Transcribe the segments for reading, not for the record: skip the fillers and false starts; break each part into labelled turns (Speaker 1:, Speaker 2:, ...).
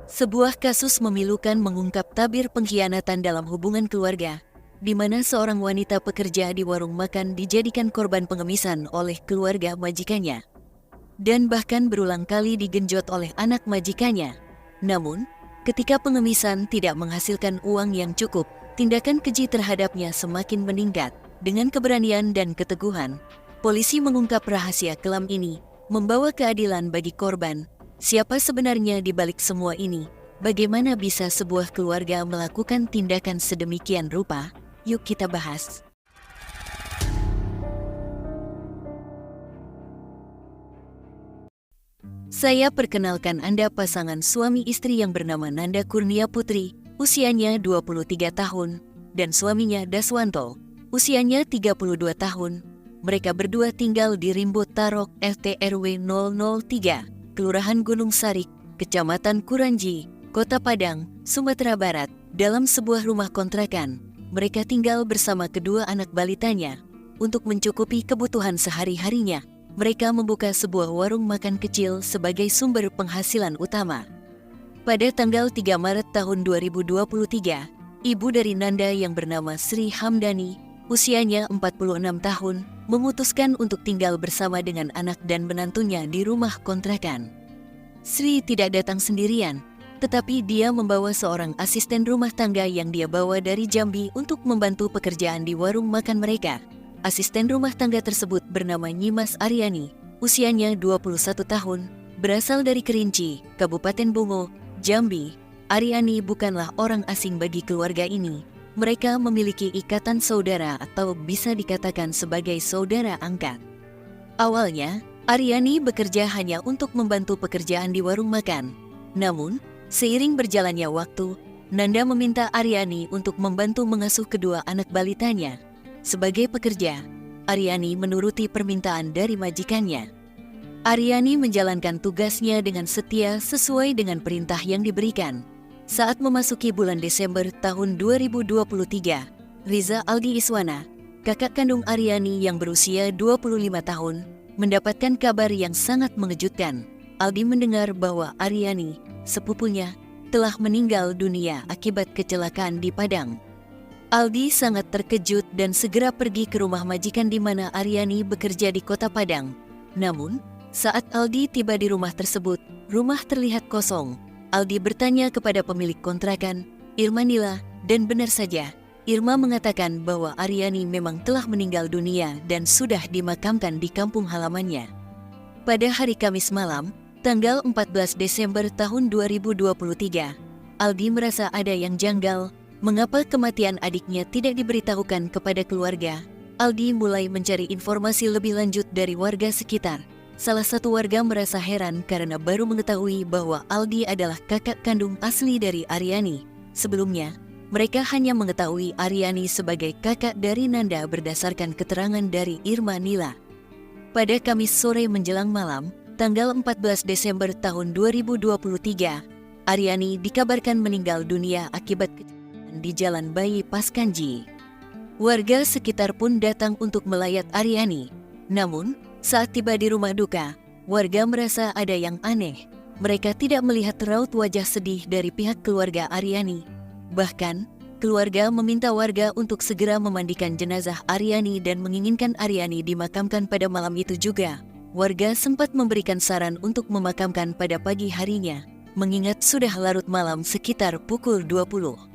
Speaker 1: Sebuah kasus memilukan mengungkap tabir pengkhianatan dalam hubungan keluarga, di mana seorang wanita pekerja di warung makan dijadikan korban pengemisan oleh keluarga majikannya, dan bahkan berulang kali digenjot oleh anak majikannya. Namun, ketika pengemisan tidak menghasilkan uang yang cukup, tindakan keji terhadapnya semakin meningkat. Dengan keberanian dan keteguhan, polisi mengungkap rahasia kelam ini, membawa keadilan bagi korban. Siapa sebenarnya di balik semua ini? Bagaimana bisa sebuah keluarga melakukan tindakan sedemikian rupa? Yuk kita bahas. Saya perkenalkan Anda pasangan suami istri yang bernama Nanda Kurnia Putri, usianya 23 tahun, dan suaminya Daswanto, usianya 32 tahun. Mereka berdua tinggal di Rimbo Tarok RT RW 003. Kelurahan Gunung Sarik, Kecamatan Kuranji, Kota Padang, Sumatera Barat, dalam sebuah rumah kontrakan. Mereka tinggal bersama kedua anak balitanya. Untuk mencukupi kebutuhan sehari-harinya, mereka membuka sebuah warung makan kecil sebagai sumber penghasilan utama. Pada tanggal 3 Maret tahun 2023, ibu dari Nanda yang bernama Sri Hamdani, usianya 46 tahun, memutuskan untuk tinggal bersama dengan anak dan menantunya di rumah kontrakan. Sri tidak datang sendirian, tetapi dia membawa seorang asisten rumah tangga yang dia bawa dari Jambi untuk membantu pekerjaan di warung makan mereka. Asisten rumah tangga tersebut bernama Nyimas Aryani, usianya 21 tahun, berasal dari Kerinci, Kabupaten Bungo, Jambi. Aryani bukanlah orang asing bagi keluarga ini. Mereka memiliki ikatan saudara atau bisa dikatakan sebagai saudara angkat. Awalnya, Aryani bekerja hanya untuk membantu pekerjaan di warung makan. Namun, seiring berjalannya waktu, Nanda meminta Aryani untuk membantu mengasuh kedua anak balitanya. Sebagai pekerja, Aryani menuruti permintaan dari majikannya. Aryani menjalankan tugasnya dengan setia sesuai dengan perintah yang diberikan. Saat memasuki bulan Desember tahun 2023, Riza Aldi Iswana, kakak kandung Aryani yang berusia 25 tahun, mendapatkan kabar yang sangat mengejutkan. Aldi mendengar bahwa Aryani, sepupunya, telah meninggal dunia akibat kecelakaan di Padang. Aldi sangat terkejut dan segera pergi ke rumah majikan di mana Aryani bekerja di Kota Padang. Namun, saat Aldi tiba di rumah tersebut, rumah terlihat kosong. Aldi bertanya kepada pemilik kontrakan, Irma Nila, dan benar saja, Irma mengatakan bahwa Aryani memang telah meninggal dunia dan sudah dimakamkan di kampung halamannya. Pada hari Kamis malam, tanggal 14 Desember tahun 2023, Aldi merasa ada yang janggal. Mengapa kematian adiknya tidak diberitahukan kepada keluarga? Aldi mulai mencari informasi lebih lanjut dari warga sekitar. Salah satu warga merasa heran karena baru mengetahui bahwa Aldi adalah kakak kandung asli dari Aryani. Sebelumnya, mereka hanya mengetahui Aryani sebagai kakak dari Nanda berdasarkan keterangan dari Irma Nila. Pada Kamis sore menjelang malam, tanggal 14 Desember tahun 2023, Aryani dikabarkan meninggal dunia akibat kecelakaan di Jalan Bayi Paskanji. Warga sekitar pun datang untuk melayat Aryani. Namun, saat tiba di rumah duka, warga merasa ada yang aneh. Mereka tidak melihat raut wajah sedih dari pihak keluarga Aryani. Bahkan, keluarga meminta warga untuk segera memandikan jenazah Aryani dan menginginkan Aryani dimakamkan pada malam itu juga. Warga sempat memberikan saran untuk memakamkan pada pagi harinya, mengingat sudah larut malam sekitar pukul 20.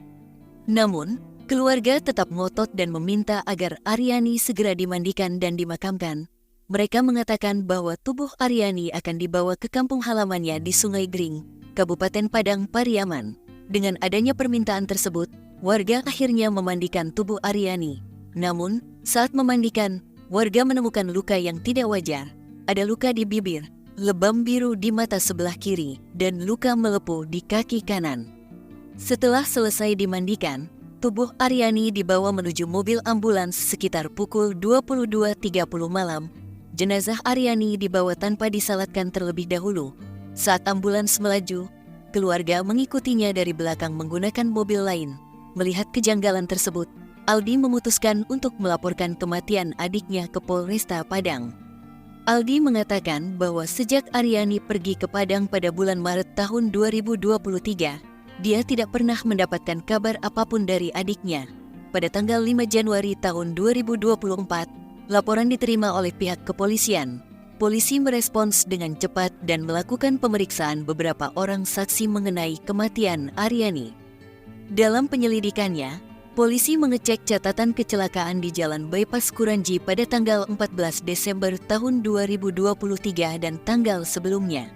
Speaker 1: Namun, keluarga tetap ngotot dan meminta agar Aryani segera dimandikan dan dimakamkan. Mereka mengatakan bahwa tubuh Aryani akan dibawa ke kampung halamannya di Sungai Gring, Kabupaten Padang Pariaman. Dengan adanya permintaan tersebut, warga akhirnya memandikan tubuh Aryani. Namun, saat memandikan, warga menemukan luka yang tidak wajar. Ada luka di bibir, lebam biru di mata sebelah kiri, dan luka melepuh di kaki kanan. Setelah selesai dimandikan, tubuh Aryani dibawa menuju mobil ambulans sekitar pukul 22.30 malam. Jenazah Aryani dibawa tanpa disalatkan terlebih dahulu. Saat ambulans melaju, keluarga mengikutinya dari belakang menggunakan mobil lain. Melihat kejanggalan tersebut, Aldi memutuskan untuk melaporkan kematian adiknya ke Polresta Padang. Aldi mengatakan bahwa sejak Aryani pergi ke Padang pada bulan Maret tahun 2023, dia tidak pernah mendapatkan kabar apapun dari adiknya. Pada tanggal 5 Januari tahun 2024, laporan diterima oleh pihak kepolisian. Polisi merespons dengan cepat dan melakukan pemeriksaan beberapa orang saksi mengenai kematian Aryani. Dalam penyelidikannya, polisi mengecek catatan kecelakaan di Jalan Bypass Kuranji pada tanggal 14 Desember tahun 2023 dan tanggal sebelumnya.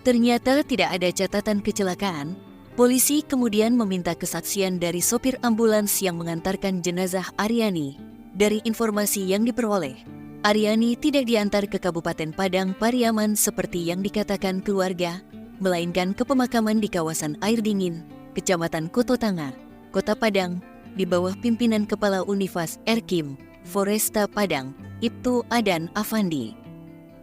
Speaker 1: Ternyata tidak ada catatan kecelakaan. Polisi kemudian meminta kesaksian dari sopir ambulans yang mengantarkan jenazah Aryani. Dari informasi yang diperoleh, Aryani tidak diantar ke Kabupaten Padang Pariaman seperti yang dikatakan keluarga, melainkan ke pemakaman di kawasan Air Dingin, Kecamatan Kototanga, Kota Padang, di bawah pimpinan Kepala Univas Erkim, Foresta Padang, Ibtu Adan Afandi.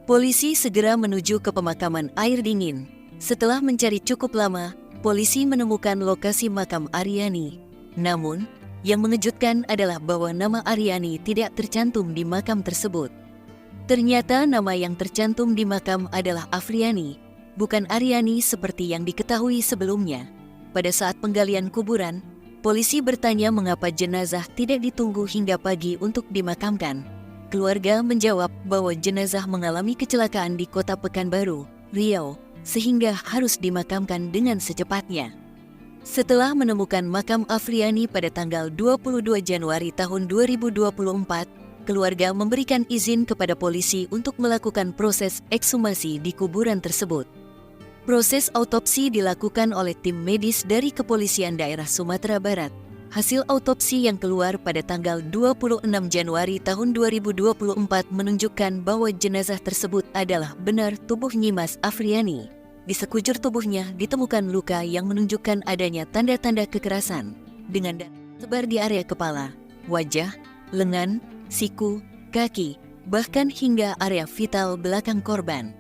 Speaker 1: Polisi segera menuju ke pemakaman Air Dingin. Setelah mencari cukup lama, polisi menemukan lokasi makam Aryani. Namun, yang mengejutkan adalah bahwa nama Aryani tidak tercantum di makam tersebut. Ternyata nama yang tercantum di makam adalah Afriani, bukan Aryani seperti yang diketahui sebelumnya. Pada saat penggalian kuburan, polisi bertanya mengapa jenazah tidak ditunggu hingga pagi untuk dimakamkan. Keluarga menjawab bahwa jenazah mengalami kecelakaan di Kota Pekanbaru, Riau, sehingga harus dimakamkan dengan secepatnya. Setelah menemukan makam Afriani pada tanggal 22 Januari tahun 2024, keluarga memberikan izin kepada polisi untuk melakukan proses ekshumasi di kuburan tersebut. Proses autopsi dilakukan oleh tim medis dari Kepolisian Daerah Sumatera Barat. Hasil autopsi yang keluar pada tanggal 26 Januari tahun 2024 menunjukkan bahwa jenazah tersebut adalah benar tubuh Nyimas Afriani. Di sekujur tubuhnya ditemukan luka yang menunjukkan adanya tanda-tanda kekerasan dengan darah sebar di area kepala, wajah, lengan, siku, kaki, bahkan hingga area vital belakang korban.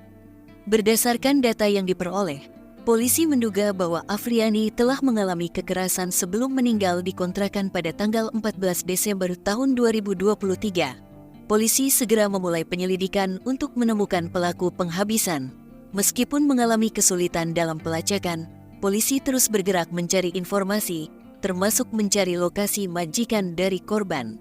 Speaker 1: Berdasarkan data yang diperoleh, polisi menduga bahwa Afriani telah mengalami kekerasan sebelum meninggal di kontrakan pada tanggal 14 Desember tahun 2023. Polisi segera memulai penyelidikan untuk menemukan pelaku penghabisan. Meskipun mengalami kesulitan dalam pelacakan, polisi terus bergerak mencari informasi, termasuk mencari lokasi majikan dari korban.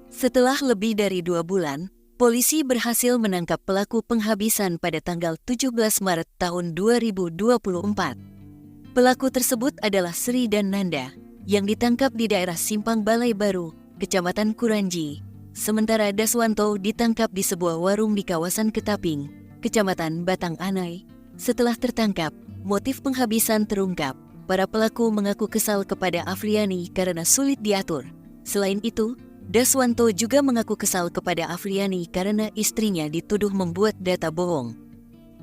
Speaker 1: Setelah lebih dari 2 bulan, polisi berhasil menangkap pelaku penghabisan pada tanggal 17 Maret tahun 2024. Pelaku tersebut adalah Sri dan Nanda, yang ditangkap di daerah Simpang Balai Baru, Kecamatan Kuranji. Sementara Daswanto ditangkap di sebuah warung di kawasan Ketaping, Kecamatan Batang Anai. Setelah tertangkap, motif penghabisan terungkap. Para pelaku mengaku kesal kepada Afriani karena sulit diatur. Selain itu, Daswanto juga mengaku kesal kepada Afriani karena istrinya dituduh membuat data bohong.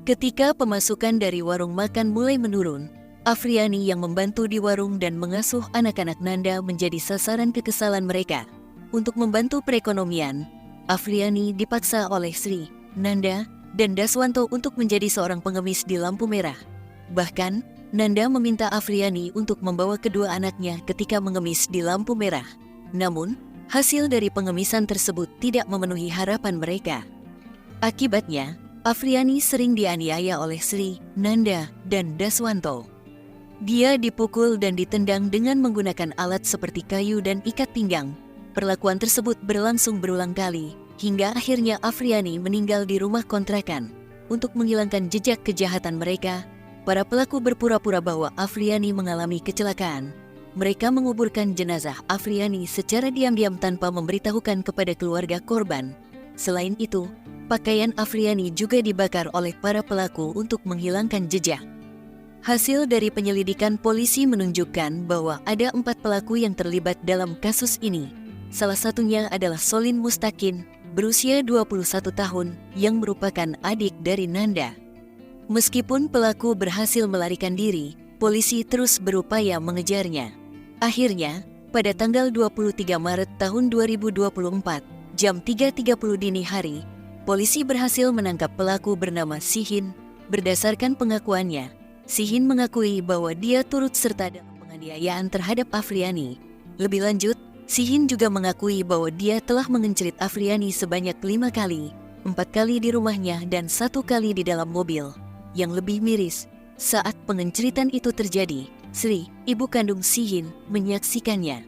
Speaker 1: Ketika pemasukan dari warung makan mulai menurun, Afriani yang membantu di warung dan mengasuh anak-anak Nanda menjadi sasaran kekesalan mereka. Untuk membantu perekonomian, Afriani dipaksa oleh Sri, Nanda, dan Daswanto untuk menjadi seorang pengemis di lampu merah. Bahkan, Nanda meminta Afriani untuk membawa kedua anaknya ketika mengemis di lampu merah. Namun, hasil dari pengemisan tersebut tidak memenuhi harapan mereka. Akibatnya, Afriani sering dianiaya oleh Sri, Nanda, dan Daswanto. Dia dipukul dan ditendang dengan menggunakan alat seperti kayu dan ikat pinggang. Perlakuan tersebut berlangsung berulang kali, hingga akhirnya Afriani meninggal di rumah kontrakan. Untuk menghilangkan jejak kejahatan mereka, para pelaku berpura-pura bahwa Afriani mengalami kecelakaan. Mereka menguburkan jenazah Afriani secara diam-diam tanpa memberitahukan kepada keluarga korban. Selain itu, pakaian Afriani juga dibakar oleh para pelaku untuk menghilangkan jejak. Hasil dari penyelidikan polisi menunjukkan bahwa ada 4 pelaku yang terlibat dalam kasus ini. Salah satunya adalah Solin Mustakin, berusia 21 tahun, yang merupakan adik dari Nanda. Meskipun pelaku berhasil melarikan diri, polisi terus berupaya mengejarnya. Akhirnya, pada tanggal 23 Maret tahun 2024, jam 3.30 dini hari, polisi berhasil menangkap pelaku bernama Sihin. Berdasarkan pengakuannya, Sihin mengakui bahwa dia turut serta dalam penganiayaan terhadap Afriani. Lebih lanjut, Sihin juga mengakui bahwa dia telah mengencerit Afriani sebanyak 5 kali. 4 kali di rumahnya dan 1 kali di dalam mobil. Yang lebih miris, saat pengenceritan itu terjadi, Sri, ibu kandung Sihin, menyaksikannya.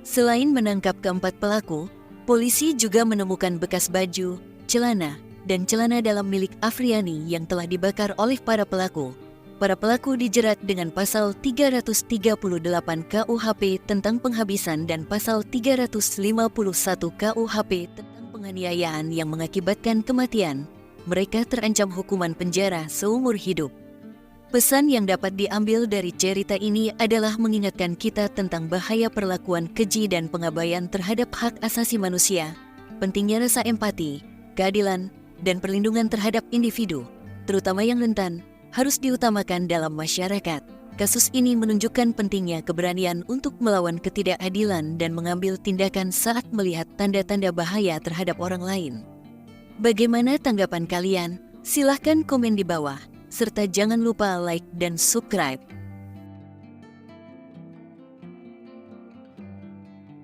Speaker 1: Selain menangkap keempat pelaku, polisi juga menemukan bekas baju, celana, dan celana dalam milik Afriani yang telah dibakar oleh para pelaku. Para pelaku dijerat dengan pasal 338 KUHP tentang penghabisan dan pasal 351 KUHP tentang penganiayaan yang mengakibatkan kematian. Mereka terancam hukuman penjara seumur hidup. Pesan yang dapat diambil dari cerita ini adalah mengingatkan kita tentang bahaya perlakuan keji dan pengabaian terhadap hak asasi manusia, pentingnya rasa empati, keadilan, dan perlindungan terhadap individu, terutama yang rentan, harus diutamakan dalam masyarakat. Kasus ini menunjukkan pentingnya keberanian untuk melawan ketidakadilan dan mengambil tindakan saat melihat tanda-tanda bahaya terhadap orang lain. Bagaimana tanggapan kalian? Silahkan komen di bawah, serta jangan lupa like dan subscribe.